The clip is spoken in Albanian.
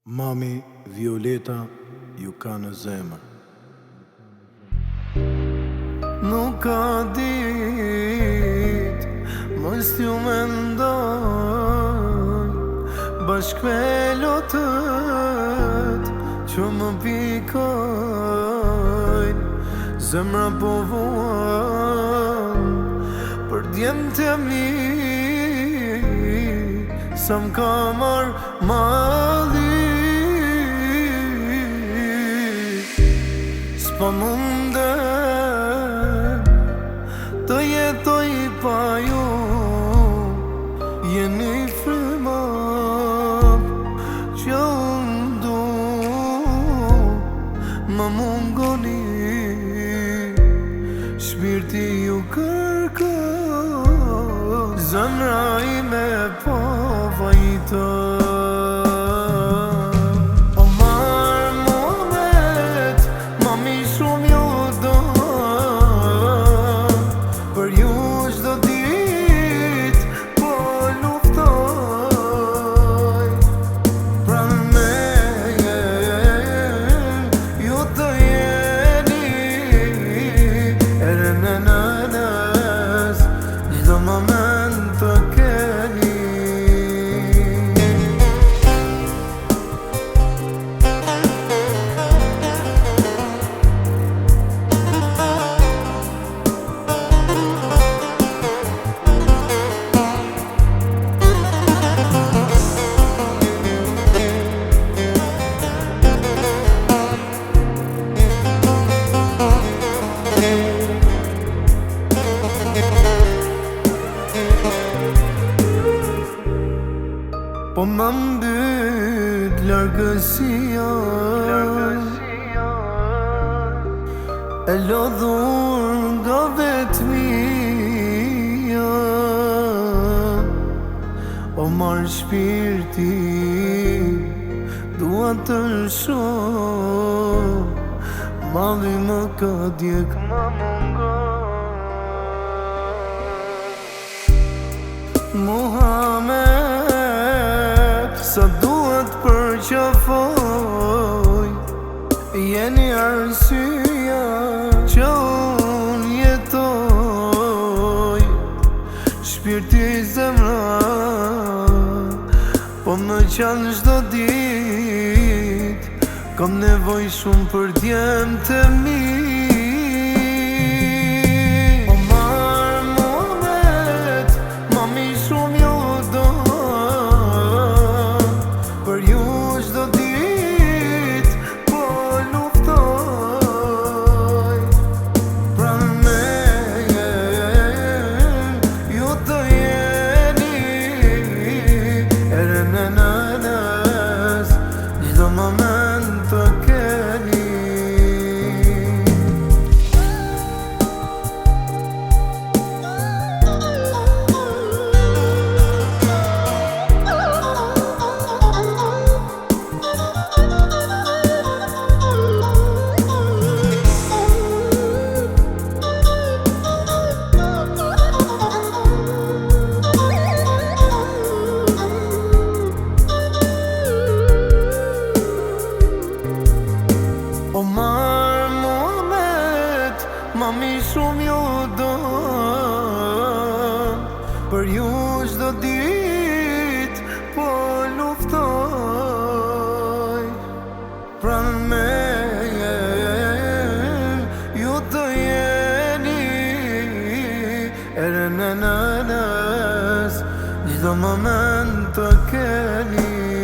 Mami Violeta ju ka në zemër. Nuk ka dit mos t'ju mendoj bashkë lotët që më pikojnë. Zemra po vuan për djemë të mi, sa m'ka marrë mali. S'po mundem të jetoj pa ju, jeni frymën që unë du, më mungoni, shpirti ju kërkon, zemra ime po vajton. Po më mbyt largësia, e lodhur nga vetmia, o marrë shpirti, dua të lëshoj, malli më ka djek më mungon. Muhammed, sa duhet përqafoj, jeni arsyeja që unë jetoj. Shpirti zemra po më qanë çdo dit, kam nevoj shumë për djemë të mi. Mami shumë ju do, për ju çdo dit po luftoj. Pranë meje ju të jeni, ere në nënës, çdo moment të keni.